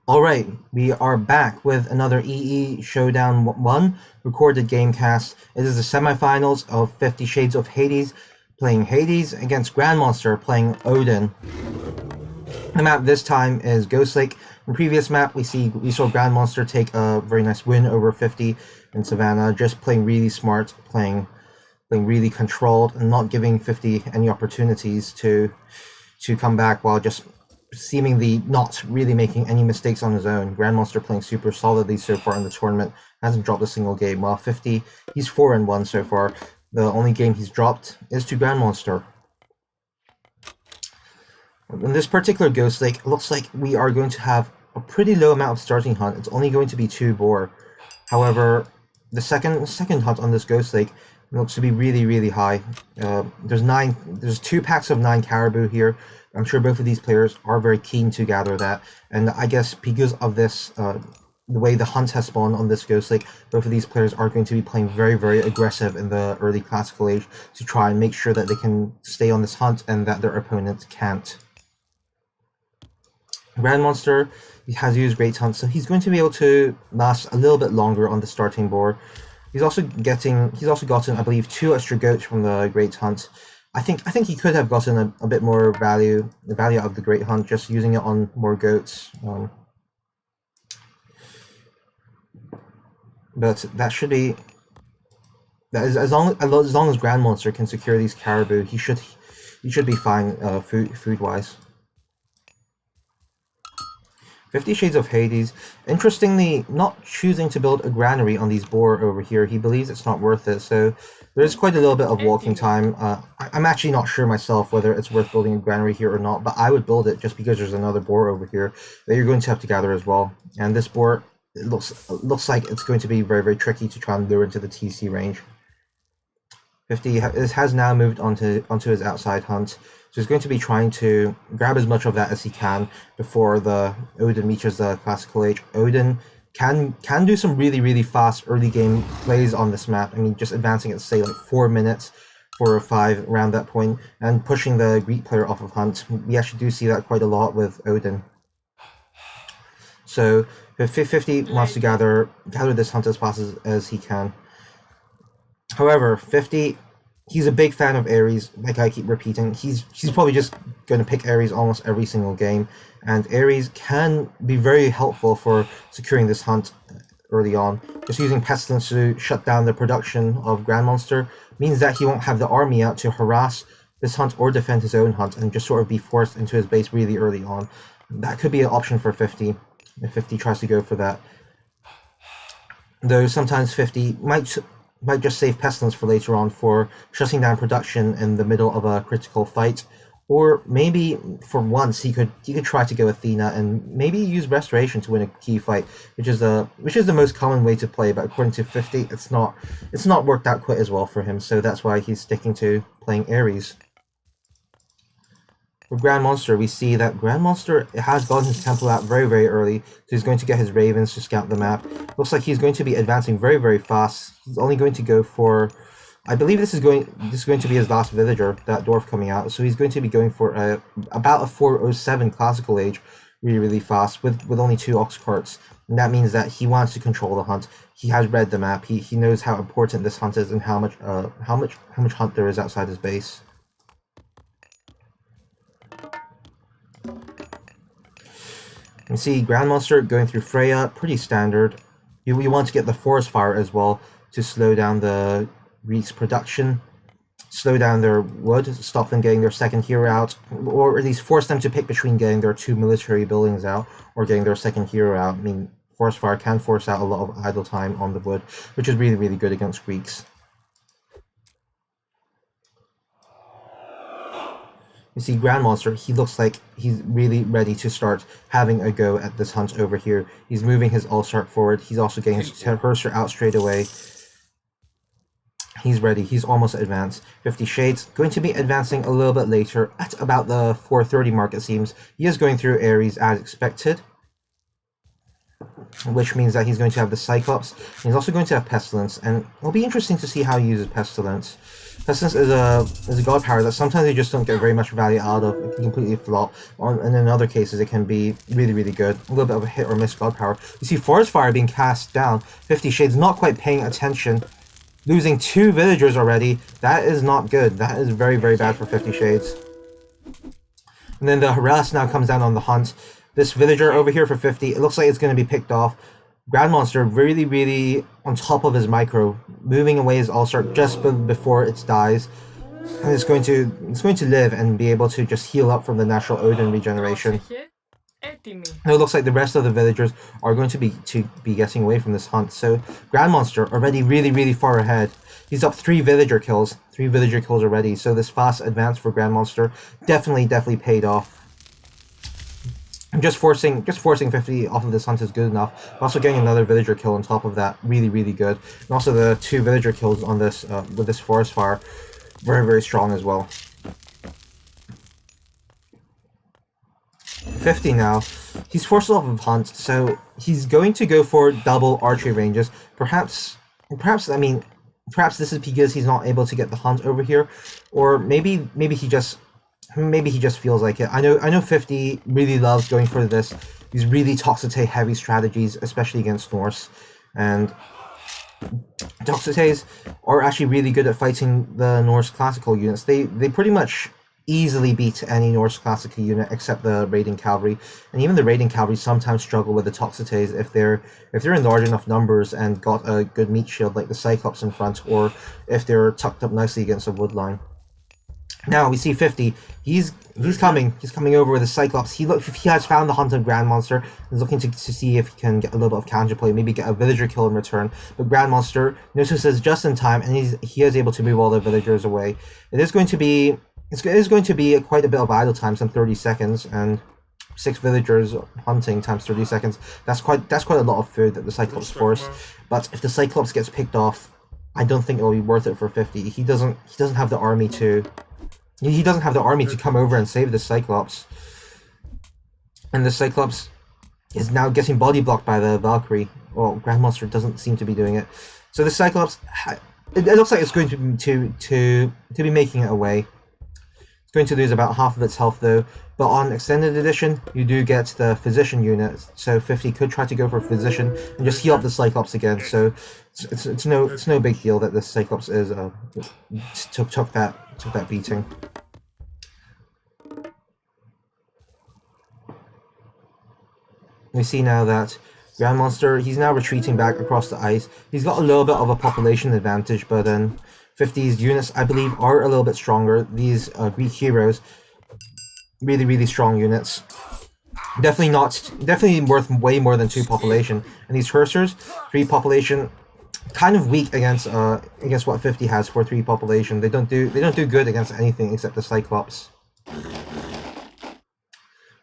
Alright, we are back with another EE Showdown 1 recorded gamecast. It is the semifinals of 50 Shades of Hades, playing Hades against GrandMonster, playing Odin. The map this time is Ghost Lake. In the previous map, we saw GrandMonster take a very nice win over 50 in Savannah, just playing really smart, playing really controlled, and not giving 50 any opportunities to come back while just seemingly not really making any mistakes on his own. GrandMonster playing super solidly so far in the tournament, hasn't dropped a single game, while 50, he's 4-1 so far. The only game he's dropped is to GrandMonster. In this particular Ghost Lake, it looks like we are going to have a pretty low amount of starting hunt. It's only going to be 2 boar. However, the second hunt on this Ghost Lake looks to be really high. There's 2 packs of 9 caribou here. I'm sure both of these players are very keen to gather that, and I guess because of this, the way the hunt has spawned on this Ghost Lake, both of these players are going to be playing very aggressive in the early classical age to try and make sure that they can stay on this hunt and that their opponents can't. GrandMonster, he has used Great Hunt, so he's going to be able to last a little bit longer on the starting board. He's also gotten, I believe, 2 extra goats from the Great Hunt. I think he could have gotten a bit more value out of the Great Hunt, just using it on more goats. But that should be, that is, as long as GrandMonster can secure these caribou, he should be fine food wise. 50 Shades of Hades, interestingly, not choosing to build a granary on these boar over here. He believes it's not worth it, so there's quite a little bit of walking time. I'm actually not sure myself whether it's worth building a granary here or not, but I would build it just because there's another boar over here that you're going to have to gather as well. And this boar, it looks like it's going to be very tricky to try and lure into the TC range. 50 has now moved onto his outside hunt, so he's going to be trying to grab as much of that as he can before the Odin reaches the classical age. Odin can do some really fast early game plays on this map. I mean, just advancing at, say, like 4 minutes, 4 or 5 around that point, and pushing the Greek player off of hunt. We actually do see that quite a lot with Odin. So if 50 wants to gather this hunt as fast as he can. However, 50, he's a big fan of Ares, like I keep repeating. He's probably just going to pick Ares almost every single game, and Ares can be very helpful for securing this hunt early on. Just using Pestilence to shut down the production of GrandMonster means that he won't have the army out to harass this hunt or defend his own hunt, and just sort of be forced into his base really early on. That could be an option for 50, if 50 tries to go for that. Though sometimes 50 might just save Pestilence for later on for shutting down production in the middle of a critical fight, or maybe for once he could try to go Athena and maybe use Restoration to win a key fight, which is the most common way to play. But according to 50, it's not worked out quite as well for him, so that's why he's sticking to playing Ares. For GrandMonster, we see that GrandMonster has gotten his temple out very early, so he's going to get his ravens to scout the map. Looks like he's going to be advancing very fast. He's only going to go for, I believe this is going to be his last villager, that dwarf coming out. So he's going to be going for about a 407 classical age, really fast, with only 2 ox carts. And that means that he wants to control the hunt. He has read the map. He knows how important this hunt is and how much hunt there is outside his base. You see GrandMonster going through Freya, pretty standard. You want to get the Forest Fire as well to slow down the Greeks' production, slow down their wood, stop them getting their second hero out, or at least force them to pick between getting their 2 military buildings out or getting their second hero out. I mean, Forest Fire can force out a lot of idle time on the wood, which is really good against Greeks. You see GrandMonster, he looks like he's really ready to start having a go at this hunt over here. He's moving his All-Star forward. He's also getting his Herser out straight away. He's ready. He's almost advanced. 50 Shades going to be advancing a little bit later at about the 4:30 mark, it seems. He is going through Ares as expected. which means that he's going to have the Cyclops, and he's also going to have Pestilence, and it'll be interesting to see how he uses Pestilence. Pestilence is a god power that sometimes you just don't get very much value out of. It can completely flop, and in other cases it can be really, really good. A little bit of a hit or miss god power. You see Forest Fire being cast down. 50 Shades not quite paying attention. Losing 2 villagers already. That is not good. That is very, very bad for 50 Shades. And then the harass now comes down on the hunt. This villager over here for 50, it looks like it's going to be picked off. GrandMonster really, really on top of his micro, moving away his All-Star just before it dies. And it's going to live and be able to just heal up from the natural Odin regeneration. And it looks like the rest of the villagers are going to be getting away from this hunt. So GrandMonster already really, really far ahead. He's up 3 villager kills. 3 villager kills already. So this fast advance for GrandMonster definitely paid off. Just forcing 50 off of this hunt is good enough. Also getting another villager kill on top of that, really, really good. And also the 2 villager kills on this with this Forest Fire, very, very strong as well. 50 now, he's forced off of hunt, so he's going to go for double archery ranges. Perhaps this is because he's not able to get the hunt over here, or maybe he just feels like it. I know 50 really loves going for these really Toxicate heavy strategies, especially against Norse, and Toxicates are actually really good at fighting the Norse classical units. They pretty much easily beat any Norse classical unit except the Raiding Cavalry, and even the Raiding Cavalry sometimes struggle with the Toxicate if they're in large enough numbers and got a good meat shield like the Cyclops in front, or if they're tucked up nicely against a wood line. Now we see 50. He's coming over with a Cyclops. He has found the hunt of GrandMonster. He's looking to see if he can get a little bit of counterplay, maybe get a villager kill in return. But GrandMonster notices just in time, and he is able to move all the villagers away. It is going to be quite a bit of idle time, some 30 seconds, and 6 villagers hunting times 30 seconds. That's quite a lot of food that the Cyclops forced. But if the Cyclops gets picked off, I don't think it'll be worth it for 50. He doesn't have the army to. He doesn't have the army to come over and save the Cyclops. And the Cyclops is now getting body blocked by the Valkyrie. Well, GrandMonster doesn't seem to be doing it. So the Cyclops, it looks like it's going to be making it away. It's going to lose about half of its health though. But on Extended Edition, you do get the Physician unit. So 50 could try to go for a Physician and just heal up the Cyclops again. So it's no big deal that the Cyclops is took that beating. We see now that GrandMonster, he's now retreating back across the ice. He's got a little bit of a population advantage, but then 50's units, I believe, are a little bit stronger. These Greek heroes, really, really strong units. Definitely worth way more than 2 population. And these Cursors, 3 population, kind of weak against what 50 has for 3 population. They don't do good against anything except the Cyclops.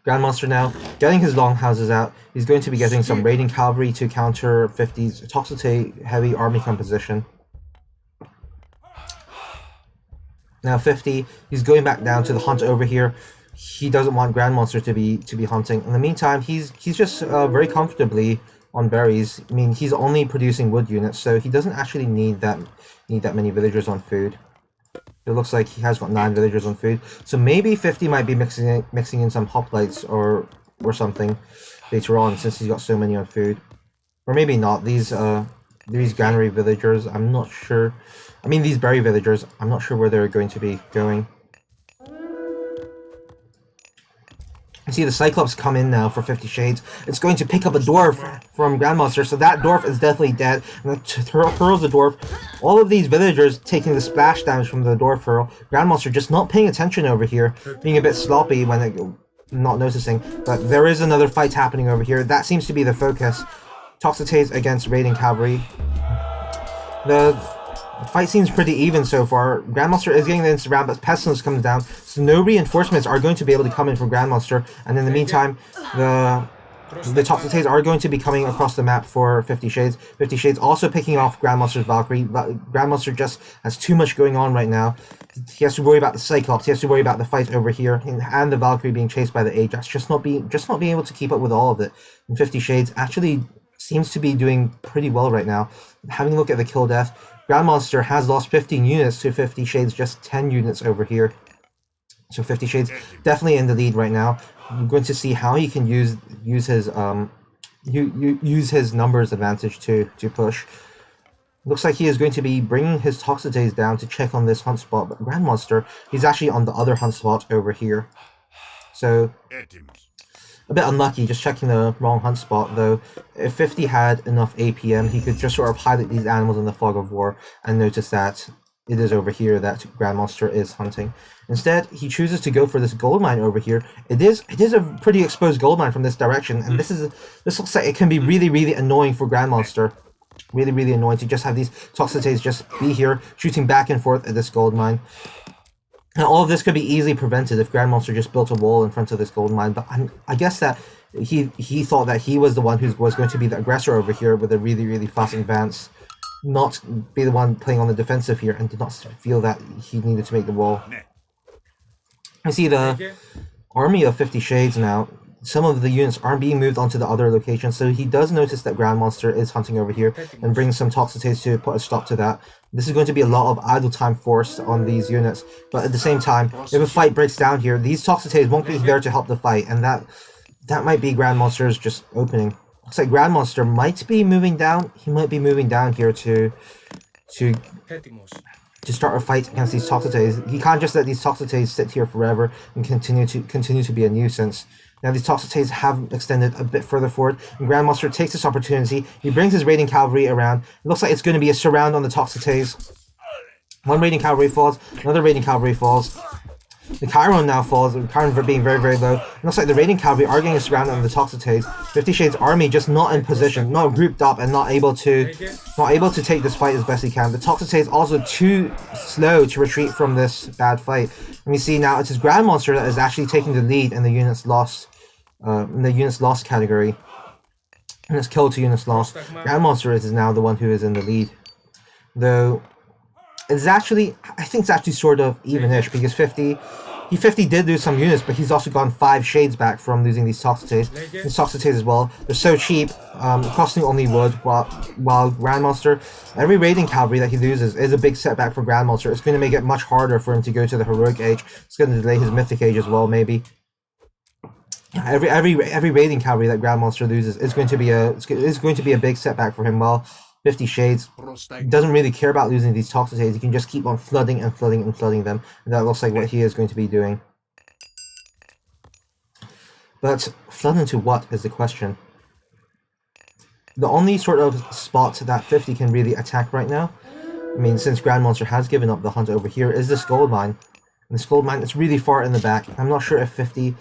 GrandMonster now getting his longhouses out. He's going to be getting some Raiding Cavalry to counter 50's Toxicate heavy army composition. Now 50, he's going back down to the hunt over here. He doesn't want GrandMonster to be hunting. In the meantime, he's just very comfortably on berries. I mean, he's only producing wood units, so he doesn't actually need that many villagers on food. It looks like he has got 9 villagers on food, so maybe 50 might be mixing in some hoplites or something later on, since he's got so many on food. Or maybe not. These granary villagers, I'm not sure. I mean, these berry villagers, I'm not sure where they're going to be going. You see the Cyclops come in now for 50 Shades. It's going to pick up a dwarf from GrandMonster, so that dwarf is definitely dead. And it hurls the dwarf. All of these villagers taking the splash damage from the dwarf hurl. GrandMonster just not paying attention over here, being a bit sloppy when not noticing. But there is another fight happening over here. That seems to be the focus. Toxicate against Raiding Cavalry. The fight seems pretty even so far. GrandMonster is getting the instant round, but Pestilence comes down, so no reinforcements are going to be able to come in for GrandMonster. And in the meantime, the Toxicate are going to be coming across the map for 50 Shades. 50 Shades also picking off GrandMonster's Valkyrie. GrandMonster just has too much going on right now. He has to worry about the Cyclops. He has to worry about the fight over here, and the Valkyrie being chased by the Ajax. Just not being able to keep up with all of it. And 50 Shades actually seems to be doing pretty well right now. Having a look at the kill death, GrandMonster has lost 15 units to 50 Shades, just 10 units over here. So 50 Shades definitely in the lead right now. I'm going to see how he can use his use his numbers advantage to push. Looks like he is going to be bringing his Toxitates down to check on this hunt spot, but GrandMonster, he's actually on the other hunt spot over here. So a bit unlucky, just checking the wrong hunt spot, though. If 50 had enough APM, he could just sort of highlight these animals in the fog of war and notice that it is over here that GrandMonster is hunting. Instead, he chooses to go for this gold mine over here. It is a pretty exposed gold mine from this direction, and this looks like it can be really annoying for GrandMonster. Really annoying to just have these Toxitates just be here, shooting back and forth at this gold mine. And all of this could be easily prevented if GrandMonster just built a wall in front of this gold mine, but I guess that he thought that he was the one who was going to be the aggressor over here with a really fast advance, not be the one playing on the defensive here, and did not feel that he needed to make the wall. I see the army of 50 Shades now. Some of the units aren't being moved onto the other locations, so he does notice that GrandMonster is hunting over here and brings some Toxitates to put a stop to that. This is going to be a lot of idle time forced on these units, but at the same time, if a fight breaks down here, these Toxitates won't be there to help the fight, and that might be GrandMonster's just opening. Looks like GrandMonster might be moving down. He might be moving down here to start a fight against these Toxitates. He can't just let these Toxitates sit here forever and continue to be a nuisance. Now these Toxitates have extended a bit further forward, and GrandMonster takes this opportunity. He brings his raiding cavalry around. It looks like it's going to be a surround on the Toxitates. One raiding cavalry falls, another raiding cavalry falls. The Chiron now falls, the Chiron being very low. It looks like the raiding cavalry are getting a surround on the Toxitates. 50 Shades army just not in position, not grouped up, and not able to take this fight as best he can. The Toxitates also too slow to retreat from this bad fight. And we see now it's his GrandMonster that is actually taking the lead in the units lost. In the units lost category. And it's killed to units lost. GrandMonster is now the one who is in the lead. Though it's actually, I think it's actually sort of even-ish, because 50 did lose some units, but he's also gotten 5 Shades back from losing these Toxitates. These Toxitates as well, they're so cheap, costing only wood, while GrandMonster, every raiding cavalry that he loses is a big setback for GrandMonster. It's going to make it much harder for him to go to the Heroic Age. It's going to delay his Mythic Age as well, maybe. Every raiding cavalry that GrandMonster loses is going to be a big setback for him. While 50 Shades doesn't really care about losing these Toxitates. He can just keep on flooding them, and that looks like what he is going to be doing. But flood into what is the question. The only sort of spot that 50 can really attack right now, I mean, since GrandMonster has given up the hunt over here, is this gold mine. And this gold mine is really far in the back. I'm not sure if 50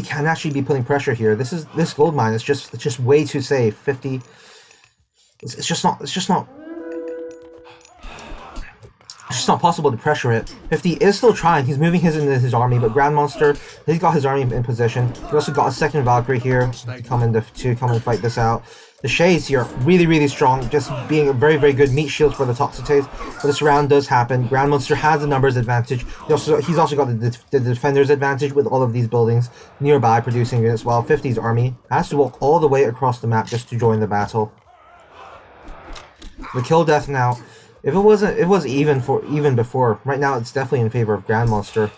can actually be putting pressure here. This gold mine is just way too safe. 50, it's just not possible to pressure it. 50 is still trying. He's moving his army, but GrandMonster, he's got his army in position. He also got a second Valkyrie here to come and fight this out. The Shades here, really strong, just being a very good meat shield for the Toxitates. But this round does happen. GrandMonster has the numbers advantage. He's also got the defender's advantage with all of these buildings nearby producing units, while 50's army has to walk all the way across the map just to join the battle. The kill death now, if it was even before. Right now it's definitely in favor of GrandMonster.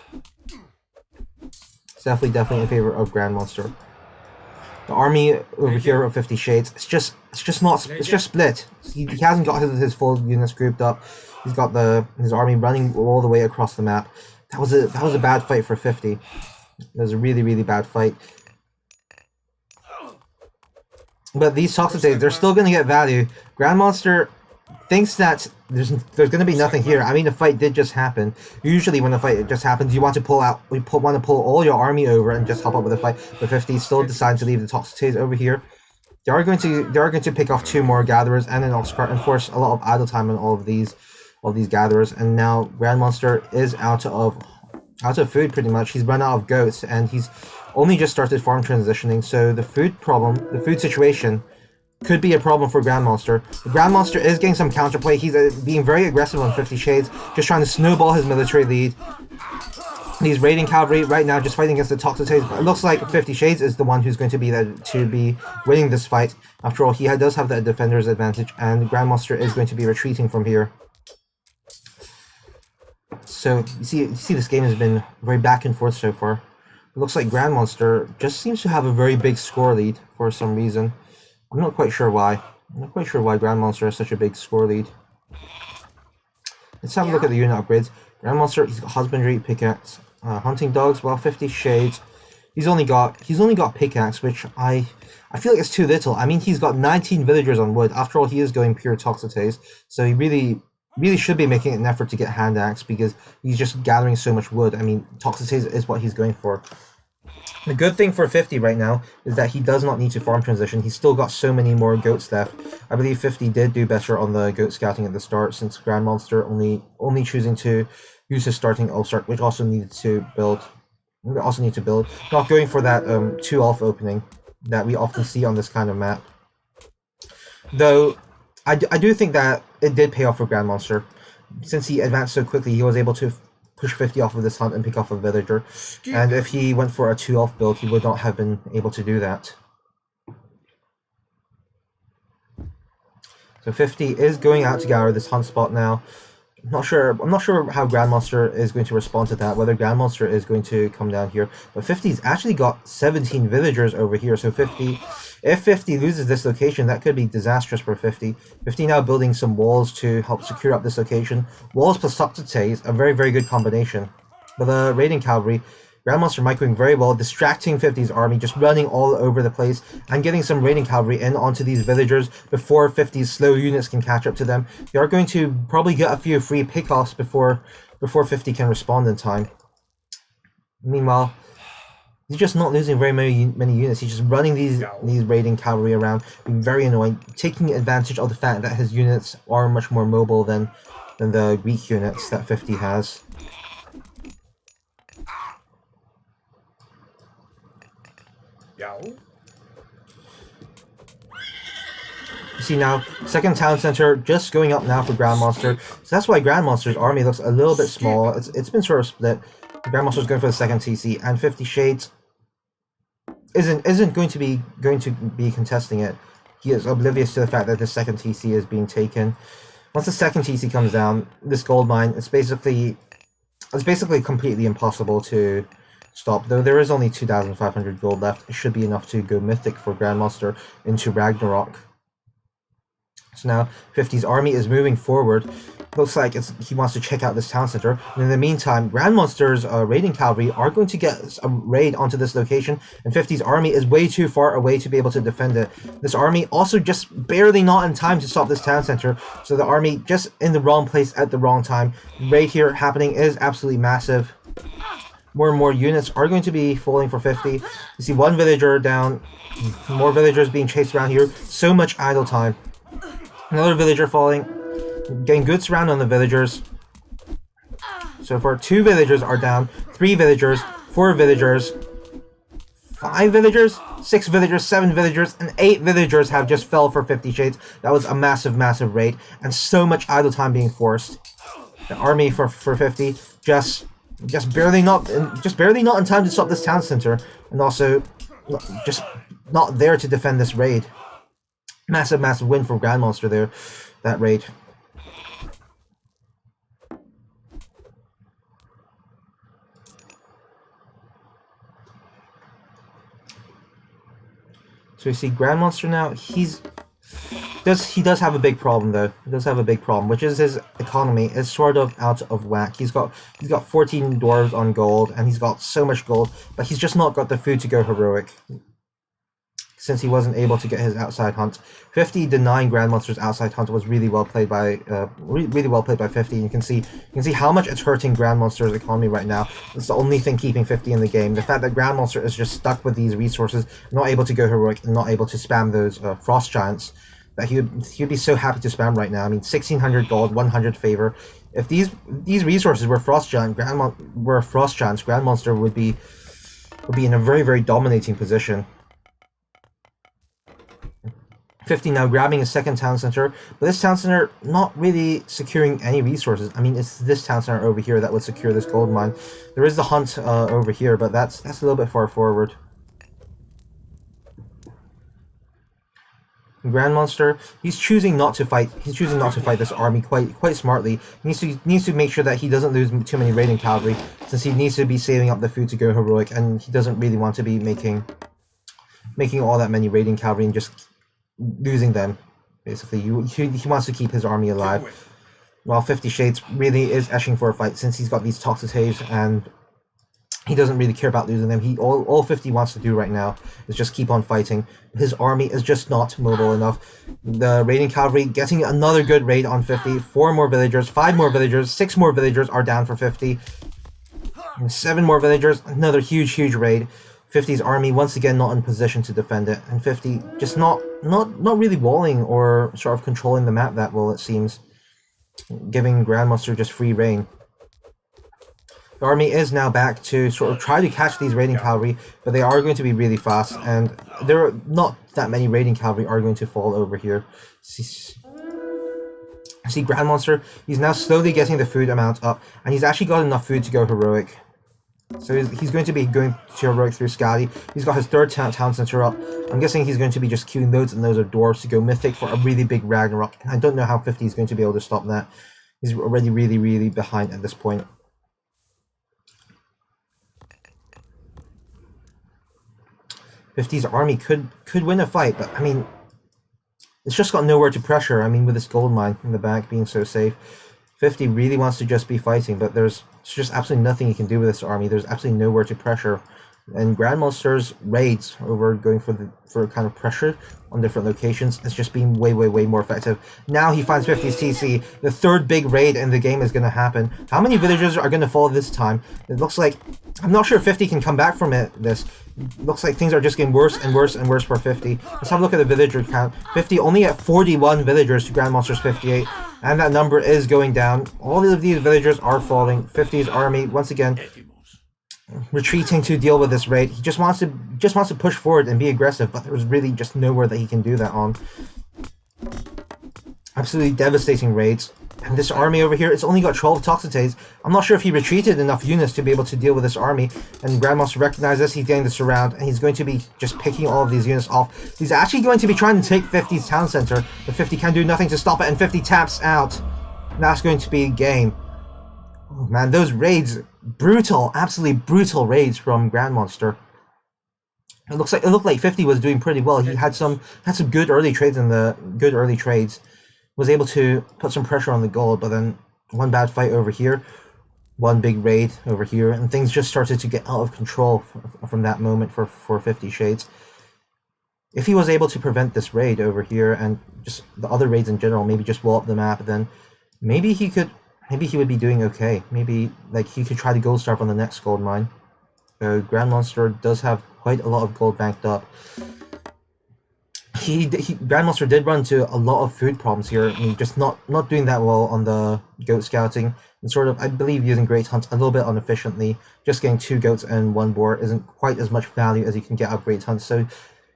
It's definitely in favor of GrandMonster. The army over here of 50 Shades, it's just split. He hasn't got his full units grouped up. He's got his army running all the way across the map. That was a bad fight for 50. It was a really bad fight. But these Toxitates, they're still going to get value. GrandMonster thinks that there's going to be nothing here. I mean, the fight did just happen. Usually when the fight just happens, you want to pull all your army over and just hop up with a fight. But 50 still decides to leave the Toxitates over here. They are going to pick off 2 more gatherers and an ox cart and force a lot of idle time on all of these gatherers. And now GrandMonster is out of food pretty much. He's run out of goats, and he's only just started farm transitioning. So the food situation could be a problem for GrandMonster. GrandMonster is getting some counterplay. He's being very aggressive on 50 Shades, just trying to snowball his military lead. He's raiding cavalry right now, just fighting against the Toxotes. It looks like 50 Shades is the one who's going to be winning this fight. After all, he does have the defender's advantage, and GrandMonster is going to be retreating from here. So you see this game has been very back and forth so far. It looks like GrandMonster just seems to have a very big score lead for some reason. I'm not quite sure why. I'm not quite sure why GrandMonster has such a big score lead. Let's have a look at the unit upgrades. GrandMonster, he's got Husbandry, Pickaxe, Hunting Dogs. Well, 50 Shades. He's only got Pickaxe, which I feel like it's too little. I mean, he's got 19 villagers on wood. After all, he is going pure Toxotes, so he really should be making an effort to get Hand Axe because he's just gathering so much wood. I mean, Toxotes is what he's going for. The good thing for 50 right now is that he does not need to farm transition. He's still got so many more goats left. I believe 50 did do better on the goat scouting at the start, since GrandMonster only choosing to use his starting Ulstart, which also needed to build. Not going for that 2-off opening that we often see on this kind of map. Though I do think that it did pay off for GrandMonster. Since he advanced so quickly, he was able to push 50 off of this hunt and pick off a villager. And if he went for a 2-off build, he would not have been able to do that. So 50 is going out to gather this hunt spot now. I'm not sure how GrandMonster is going to respond to that, whether GrandMonster is going to come down here. But 50's actually got 17 villagers over here, so if 50 loses this location, that could be disastrous for 50. 50 now building some walls to help secure up this location. Walls plus Toxotes, a very, very good combination. But the raiding cavalry, GrandMonster microing very well, distracting 50's army, just running all over the place, and getting some raiding cavalry in onto these villagers before 50's slow units can catch up to them. They are going to probably get a few free pickoffs before 50 can respond in time. Meanwhile, he's just not losing very many units. He's just running these raiding cavalry around, being very annoying, taking advantage of the fact that his units are much more mobile than the Greek units that 50 has. You see now, second town center just going up now for GrandMonster. So that's why GrandMonster's army looks a little bit small. It's been sort of split. GrandMonster's going for the second TC, and 50 Shades isn't going to be contesting it. He is oblivious to the fact that the second TC is being taken. Once the second TC comes down, this gold mine, it's basically completely impossible to stop. Though there is only 2,500 gold left, it should be enough to go mythic for GrandMonster into Ragnarok. So now 50's army is moving forward. Looks like he wants to check out this town center. And in the meantime, GrandMonster's raiding cavalry are going to get a raid onto this location, and 50's army is way too far away to be able to defend it. This army also just barely not in time to stop this town center, so the army just in the wrong place at the wrong time. Raid here happening is absolutely massive. More and more units are going to be falling for 50. You see one villager down, more villagers being chased around here. So much idle time. Another villager falling. Getting good surround on the villagers. So far, 2 villagers are down, 3 villagers, 4 villagers, 5 villagers, 6 villagers, 7 villagers, and 8 villagers have just fell for 50 Shades. That was a massive, massive raid, and so much idle time being forced. The army for 50 just barely not in time to stop this town center, and also just not there to defend this raid. Massive, massive win for GrandMonster there, that raid. So you see GrandMonster now, he does have a big problem though. He does have a big problem, which is his economy is sort of out of whack. He's got 14 dwarves on gold, and he's got so much gold, but he's just not got the food to go heroic, since he wasn't able to get his outside hunt. 50 denying GrandMonster's outside hunt was really well played by 50. You can see how much it's hurting GrandMonster's economy right now. It's the only thing keeping 50 in the game. The fact that GrandMonster is just stuck with these resources, not able to go heroic, and not able to spam those frost giants, that he'd be so happy to spam right now. I mean, 1600 gold, 100 favor. If these resources were frost giants, GrandMonster would be in a very, very dominating position. 50 now grabbing a second town center, but this town center not really securing any resources. I mean, it's this town center over here that would secure this gold mine. There is the hunt over here, but that's a little bit far forward. GrandMonster, he's choosing not to fight. He's choosing not to fight this army quite smartly. He needs to make sure that he doesn't lose too many raiding cavalry, since he needs to be saving up the food to go heroic, and he doesn't really want to be making all that many raiding cavalry and just losing them. Basically, he wants to keep his army alive. While 50 Shades really is etching for a fight, since he's got these Toxitates and he doesn't really care about losing them. All 50 wants to do right now is just keep on fighting. His army is just not mobile enough. The raiding cavalry getting another good raid on 50. 4 more villagers, 5 more villagers, 6 more villagers are down for 50. 7 more villagers, another huge raid. 50's army once again not in position to defend it, and 50 just not really walling or sort of controlling the map that well, it seems, giving GrandMonster just free reign. The army is now back to sort of try to catch these raiding cavalry, but they are going to be really fast, and there are not that many raiding cavalry are going to fall over here. See GrandMonster, he's now slowly getting the food amount up, and he's actually got enough food to go heroic. So he's going to be going to heroic through Scally. He's got his third town center up. I'm guessing he's going to be just queuing loads and loads of dwarves to go mythic for a really big Ragnarok. And I don't know how 50 is going to be able to stop that. He's already really behind at this point. '50's army could win a fight, but I mean, it's just got nowhere to pressure. I mean, with this gold mine in the back being so safe, 50 really wants to just be fighting, but there's just absolutely nothing he can do with this army. There's absolutely nowhere to pressure. And GrandMonster's raids over going for kind of pressure on different locations has just been way more effective. Now he finds 50's TC. The third big raid in the game is going to happen. How many villagers are going to fall this time? It looks like, I'm not sure if 50 can come back from it. Looks like things are just getting worse and worse for 50. Let's have a look at the villager count. 50 only at 41 villagers to GrandMonster's 58. And that number is going down. All of these villagers are falling. 50's army, once again, retreating to deal with this raid. He just wants to push forward and be aggressive, but there's really just nowhere that he can do that on. Absolutely devastating raids. And this army over here, it's only got 12 Toxitates. I'm not sure if he retreated enough units to be able to deal with this army. And GrandMonster recognizes he's getting this around, and he's going to be just picking all of these units off. He's actually going to be trying to take 50's town center, but 50 can do nothing to stop it, and 50 taps out. And that's going to be game. Oh man, those raids, brutal, absolutely brutal raids from GrandMonster. It looked like 50 was doing pretty well. He had some good early trades was able to put some pressure on the gold, but then one bad fight over here, one big raid over here, and things just started to get out of control from that moment for 50 Shades. If he was able to prevent this raid over here and just the other raids in general, maybe just wall up the map, then maybe he would be doing okay. Maybe like he could try to gold starve on the next gold mine. GrandMonster does have quite a lot of gold banked up. GrandMonster did run into a lot of food problems here. I mean, just not doing that well on the goat scouting, and sort of, I believe, using Great Hunt a little bit inefficiently. Just getting 2 goats and 1 boar isn't quite as much value as you can get out of Great Hunt. So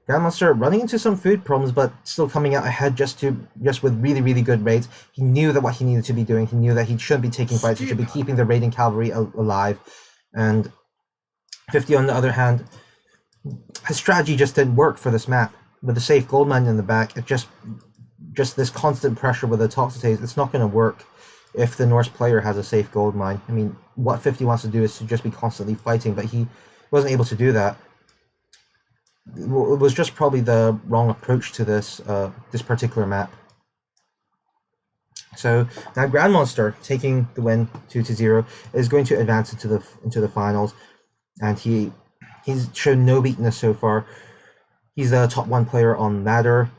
GrandMonster running into some food problems, but still coming out ahead just with really good raids. He knew that what he needed to be doing. He knew that he shouldn't be taking fights. He should be keeping the raiding cavalry alive. And 50, on the other hand, his strategy just didn't work for this map. With the safe gold mine in the back, it just this constant pressure with the Toxitates, it's not going to work if the Norse player has a safe gold mine. I mean, what 50 wants to do is to just be constantly fighting, but he wasn't able to do that. It was just probably the wrong approach to this particular map. So now GrandMonster, taking the win 2-0, is going to advance into the finals, and he's shown no weakness so far. He's the top 1 player on ladder,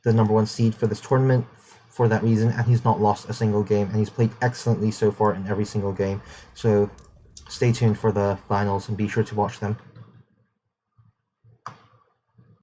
the #1 seed for this tournament for that reason, and he's not lost a single game, and he's played excellently so far in every single game. So stay tuned for the finals and be sure to watch them.